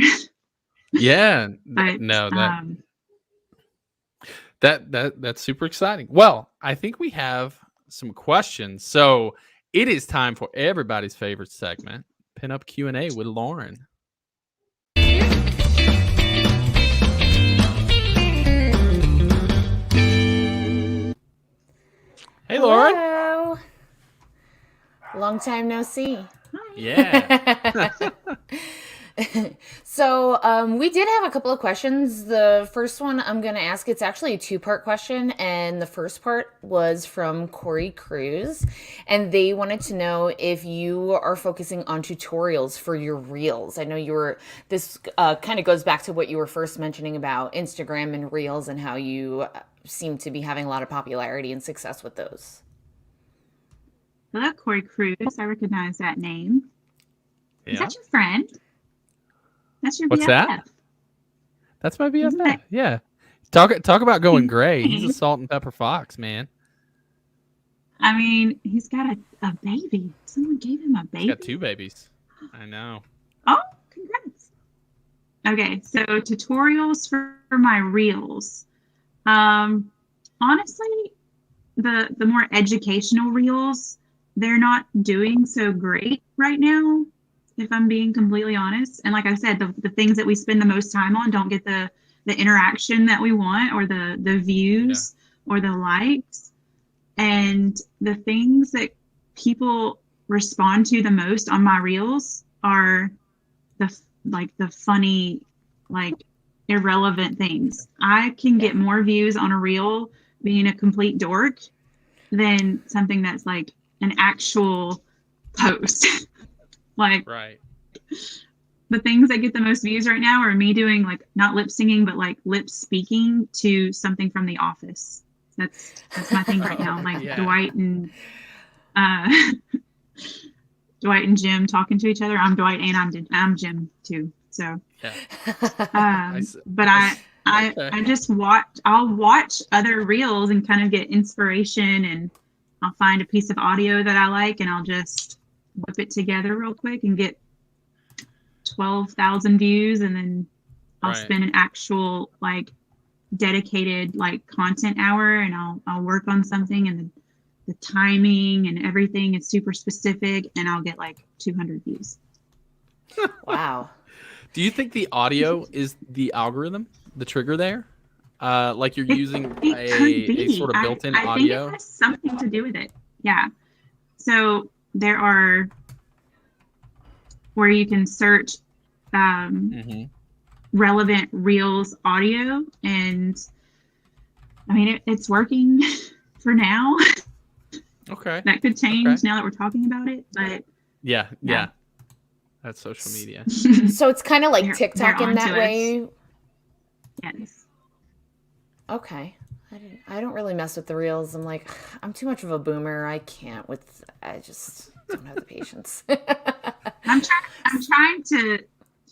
Yeah. But No, that's super exciting. Well, I think we have some questions. So it is time for everybody's favorite segment, Pinup Q&A with Lauren. Hey, Lauren. Hello. Long time no see. Yeah. So we did have a couple of questions. The first one I'm going to ask, it's actually a two-part question. And the first part was from Corey Cruz. And they wanted to know if you are focusing on tutorials for your reels. I know this kind of goes back to what you were first mentioning about Instagram and reels and how you seem to be having a lot of popularity and success with those. Hello, Corey Cruz. I recognize that name. Yeah. Is that your friend? That's your What's BFF. that? That's my BFF. Isn't that- Yeah. Talk about going gray. He's a salt and pepper fox, man. I mean, he's got a baby. Someone gave him a baby. He's got 2 babies. I know. Oh, congrats. Okay, so tutorials for my reels. Honestly, the more educational reels, they're not doing so great right now, if I'm being completely honest. And like I said, the things that we spend the most time on don't get the interaction that we want, or the views or the likes. And the things that people respond to the most on my reels are the funny, like irrelevant things. I can get more views on a reel being a complete dork than something that's like an actual post. Like, Right. the things that get the most views right now are me doing, like, not lip singing, but like lip speaking to something from The Office. That's my thing right now. Like Dwight and Jim talking to each other. I'm Dwight and I'm Jim too. So, but I just I'll watch other reels and kind of get inspiration, and I'll find a piece of audio that I like, and I'll just whip it together real quick and get 12,000 views, and then I'll Right. spend an actual like dedicated like content hour, and I'll work on something, and the timing and everything is super specific, and I'll get like 200 views. Wow. Do you think the audio is the algorithm, the trigger there? Like you're using It could a be. sort of built-in I audio? think it has something to do with it. Yeah. So there are where you can search Mm-hmm. relevant Reels audio, and I mean it's working for now. Okay. That could change Okay. now that we're talking about it, but Yeah. Yeah. That's social media. So it's kind of like They're TikTok in that onto us. way. Yes. Okay. I don't really mess with the reels. I'm like, I'm too much of a boomer. I just don't have the patience. I'm trying to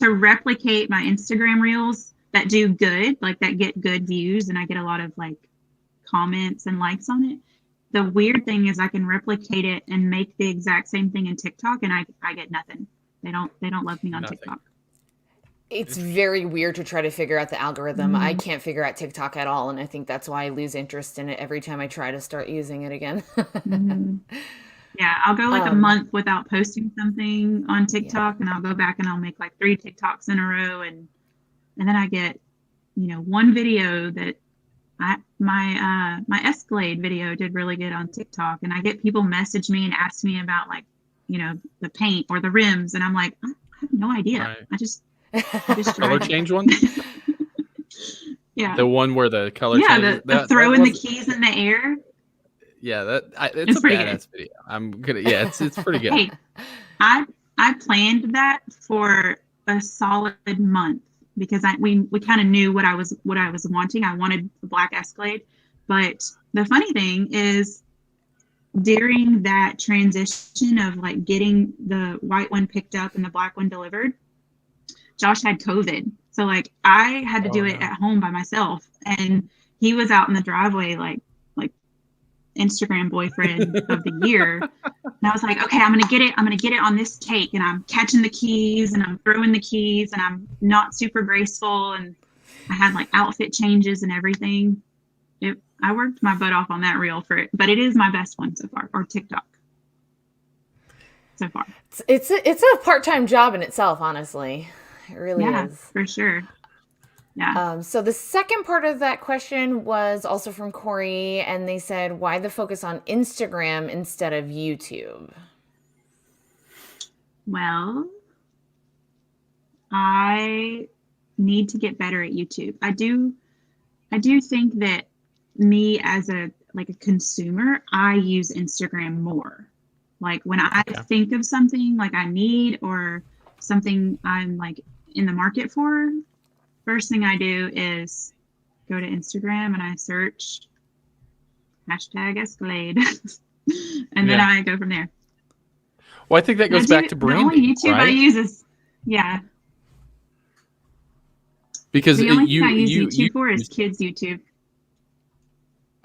replicate my Instagram Reels that do good, like that get good views, and I get a lot of like comments and likes on it. The weird thing is I can replicate it and make the exact same thing in TikTok, and I get nothing. They don't love me on Nothing. TikTok. It's very weird to try to figure out the algorithm. Mhm. I can't figure out TikTok at all, and I think that's why I lose interest in it every time I try to start using it again. Mhm. Yeah, I'll go like a month without posting something on TikTok, and I'll go back and I'll make like 3 TikToks in a row, and then I get, one video that my Escalade video did really good on TikTok, and I get people message me and ask me about like, the paint or the rims, and I'm like, I have no idea. Right. I just Color tried. change one? Yeah. The one where the color Yeah, changes. the throwing the keys in the air. Yeah, it's a pretty badass video. I'm gonna. Yeah, it's pretty good. Hey, I planned that for a solid month because we kind of knew what I was wanting. I wanted the black Escalade, but the funny thing is, during that transition of like getting the white one picked up and the black one delivered, Josh had COVID, so like I had to do it at home by myself, and he was out in the driveway like Instagram boyfriend of the year. And I was like, okay, I'm gonna get it on this take, and I'm catching the keys and I'm throwing the keys and I'm not super graceful, and I had like outfit changes and everything. I worked my butt off on that reel for it, but it is my best one so far, or TikTok so far. It's a part-time job in itself, honestly. It really is. For sure. Yeah. So the second part of that question was also from Corey, and they said, why the focus on Instagram instead of YouTube? Well, I need to get better at YouTube. I do think that me as a consumer, I use Instagram more. Like when I think of something like I need or something I'm like in the market for, first thing I do is go to Instagram and I search #Escalade and then I go from there. Well, I think that goes back to branding. The only YouTube right? I use is because the only thing I use YouTube for is kids YouTube.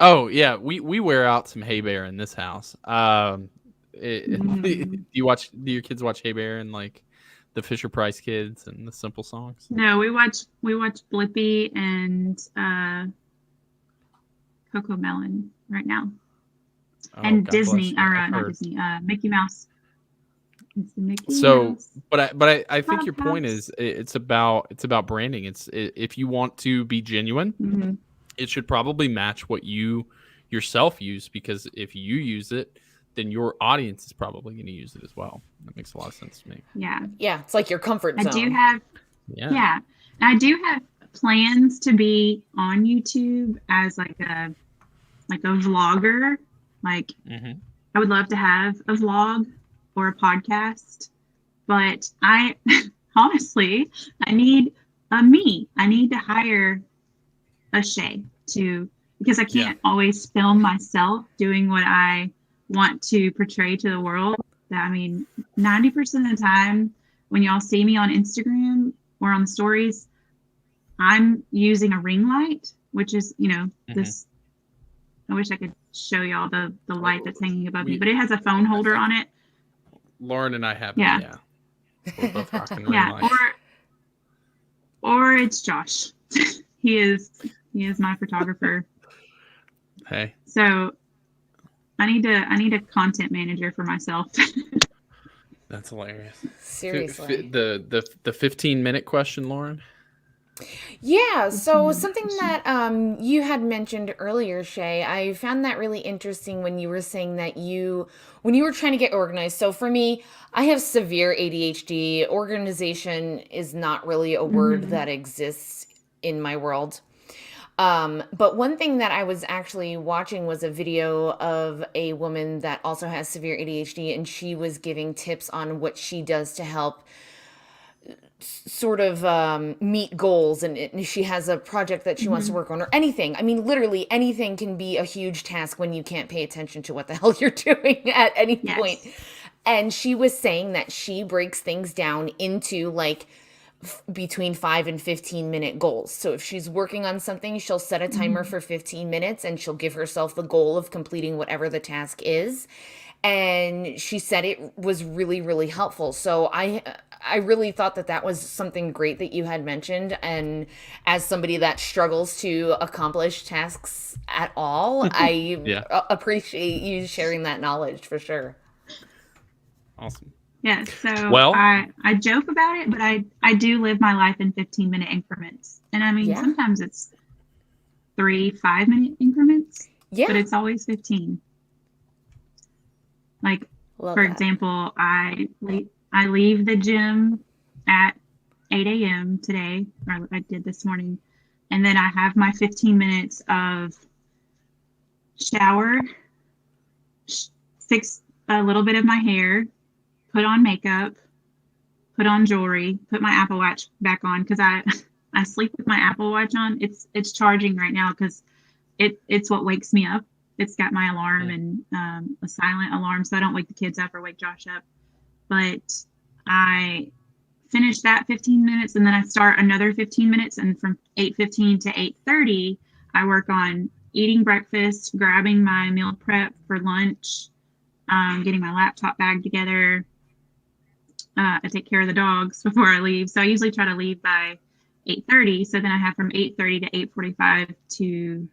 Oh yeah, we wear out some Hey Bear in this house. Do your kids watch Hey Bear and like the Fisher Price Kids and the Simple Songs? No, we watch Blippi and Coco Melon right now, and God Disney bless you. not Disney, Mickey Mouse. It's the Mickey So, Mouse. but I think your point is it's about branding. It's if you want to be genuine, it should probably match what you yourself use, because if you use it, then your audience is probably going to use it as well. That makes a lot of sense to me. Yeah, it's like your comfort zone. I do have plans to be on YouTube as like a vlogger. Like I would love to have a vlog or a podcast, but I honestly I need I need to hire a Shaye because I can't always film myself doing what I want to portray to the world. I mean, 90% of the time when y'all see me on Instagram or on the stories, I'm using a ring light, which is, this, I wish I could show y'all the light that's hanging above me, but it has a phone holder on it. Lauren and I have Yeah. it, We're both rocking ring Yeah, lights. or it's Josh. he is my photographer. Hey, So I need a content manager for myself. that's hilarious. Seriously. The 15-minute question, Lauren. Yeah, so 15-minute something question. that you had mentioned earlier, Shay, I found that really interesting when you were saying that when you were trying to get organized. So for me, I have severe ADHD. Organization is not really a word Mhm. that exists in my world. But one thing that I was actually watching was a video of a woman that also has severe ADHD, and she was giving tips on what she does to help sort of meet goals. And she has a project that she wants to Mhm. work on, or anything. I mean, literally anything can be a huge task when you can't pay attention to what the hell you're doing at any point. Yes. And she was saying that she breaks things down into like between 5 and 15-minute goals. So if she's working on something, she'll set a timer Mhm. for 15 minutes and she'll give herself the goal of completing whatever the task is. And she said it was really, really helpful. So I really thought that that was something great that you had mentioned. And as somebody that struggles to accomplish tasks at all, I Yeah, appreciate you sharing that knowledge for sure. awesome. Yes. So Well, I joke about it, but I do live my life in 15-minute increments. And I mean, Yeah. sometimes it's 3 5-minute increments, but Yeah. it's always 15. Like, Love for that. example, I leave the gym at 8 a.m. today, or I did this morning, and then I have my 15 minutes of shower, fix a little bit of my hair, put on makeup, put on jewelry, put my Apple Watch back on because I sleep with my Apple Watch on. It's charging right now because it's what wakes me up. It's got my alarm Yeah. and a silent alarm, so I don't wake the kids up or wake Josh up. But I finish that 15 minutes and then I start another 15 minutes, and from 8:15 to 8:30 I work on eating breakfast, grabbing my meal prep for lunch, getting my laptop bag together. I take care of the dogs before I leave, so I usually try to leave by 8:30. So then I have from 8:30 to 8:45 to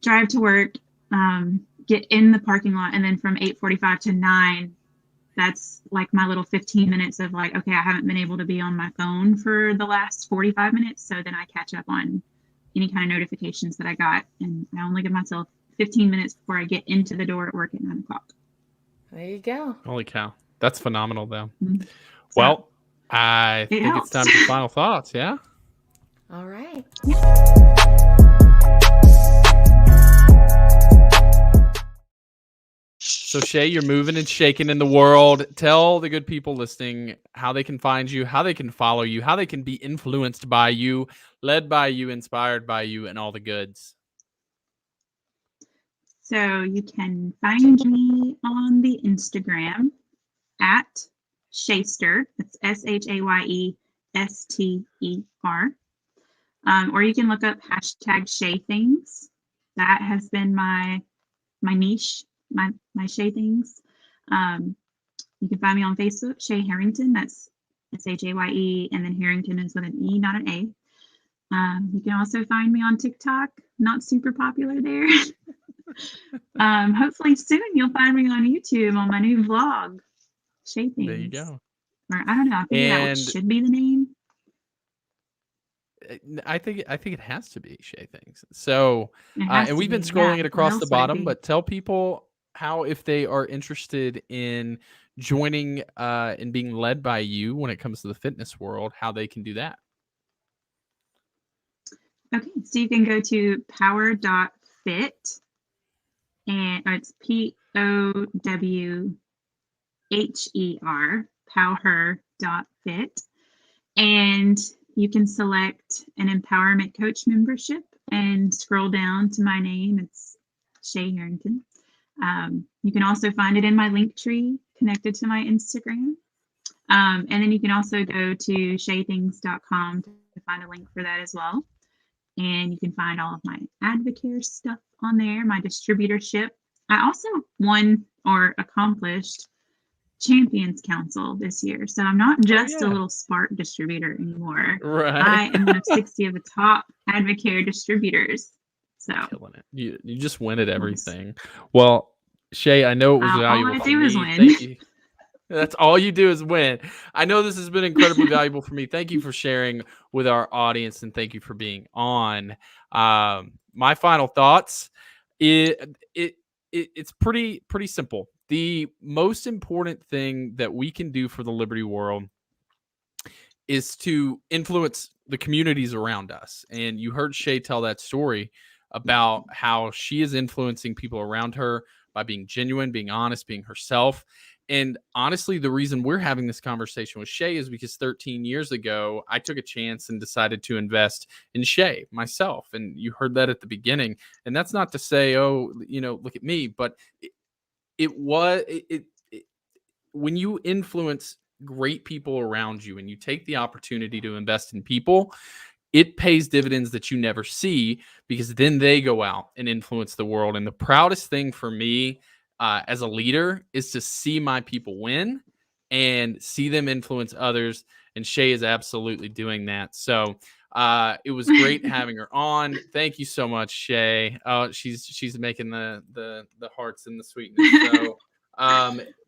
drive to work, get in the parking lot, and then from 8:45 to 9, that's like my little 15 minutes of like, okay, I haven't been able to be on my phone for the last 45 minutes. So then I catch up on any kind of notifications that I got. And I only give myself 15 minutes before I get into the door at work at 9 o'clock. There you go. holy cow. That's phenomenal, though. Mhm. So Well, I it think it's helps. time for final thoughts. Yeah. All right. So, Shay, you're moving and shaking in the world. Tell the good people listening how they can find you, how they can follow you, how they can be influenced by you, led by you, inspired by you, and all the goods. So you can find me on the Instagram at Shayster. That's SHAYESTER. Or you can look up hashtag Shay Things. That has been my niche, my Shay Things. Um, you can find me on Facebook, Shaye Herrington. That's SHAYE, and then Herrington is with an E, not an A. You can also find me on TikTok. Not super popular there. Hopefully soon you'll find me on YouTube on my new vlog, Shay There you Things. go. Or I don't know. I figured out what And should be the name. I think it has to be Shay Things. So, It has and to we've been be. Yeah. scrolling it What across the else would it bottom, be? but tell people how, if they are interested in joining and being led by you when it comes to the fitness world, how they can do that. Okay. So you can go to power.fit, and it's POWHER, power.fit. And you can select an empowerment coach membership and scroll down to my name. It's Shaye Herrington. You can also find it in my link tree connected to my Instagram. And then you can also go to shaythings.com to find a link for that as well. And you can find all of my Advocare stuff on there, my distributorship. I also won or accomplished Champions Council this year. So I'm not just yeah. a little Spark distributor anymore. Right. I am one of 60 of the top Advocare distributors. So Killing it. You just win at everything. Well, Shaye, I know it was all valuable I for do is me. win. Thank you. That's all you do is win. I know this has been incredibly valuable for me. Thank you for sharing with our audience, and thank you for being on. My final thoughts. It's pretty simple. The most important thing that we can do for the Liberty world is to influence the communities around us. And you heard Shaye tell that story about how she is influencing people around her by being genuine, being honest, being herself. And honestly, the reason we're having this conversation with Shaye is because 13 years ago, I took a chance and decided to invest in Shaye myself. And you heard that at the beginning. And that's not to say, oh, look at me, but when you influence great people around you and you take the opportunity to invest in people, it pays dividends that you never see, because then they go out and influence the world. And the proudest thing for me as a leader is to see my people win and see them influence others. And Shaye is absolutely doing that. So it was great having her on. Thank you so much, Shaye. Oh, she's making the hearts and the sweetness. So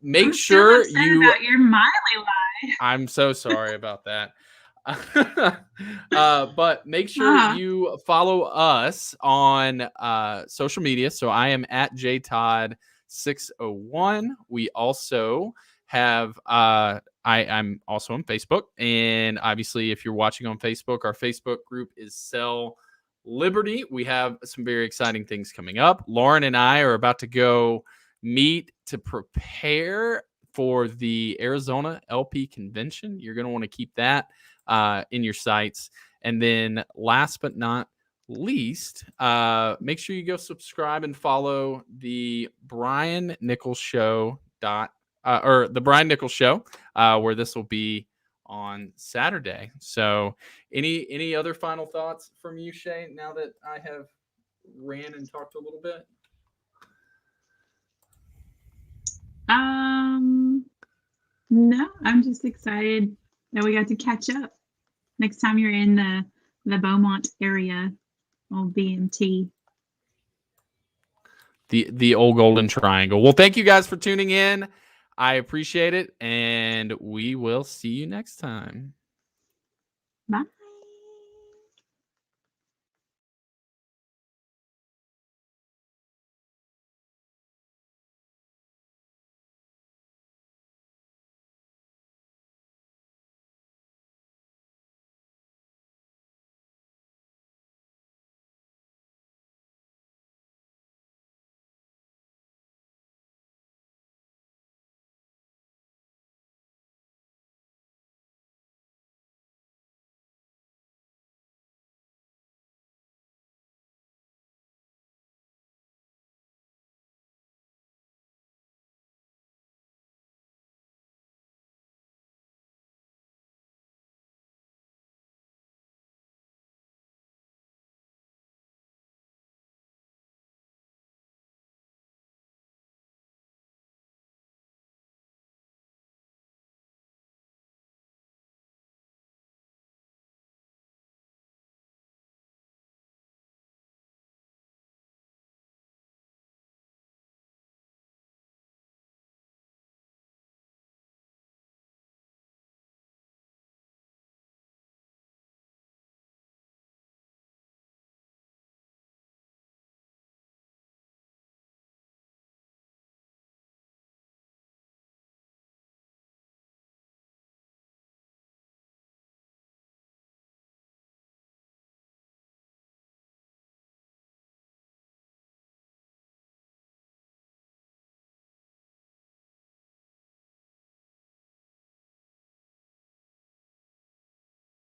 make I'm sure still upset about your Miley lie. I'm so sorry about that. But make sure you follow us on social media. So I am at jtodd601. We also have I'm also on Facebook, and obviously if you're watching on Facebook, our Facebook group is Sell Liberty. We have some very exciting things coming up. Lauren and I are about to go meet to prepare for the Arizona LP convention. You're going to want to keep that in your sights. And then last but not least, make sure you go subscribe and follow the Brian Nichols Show or the Brian Nichols Show, where this will be on Saturday. So any other final thoughts from you, Shaye, now that I have ran and talked a little bit? No, I'm just excited that we got to catch up. Next time you're in the Beaumont area, I'll be in T. The old golden triangle. Well, thank you guys for tuning in. I appreciate it, and we will see you next time. Bye.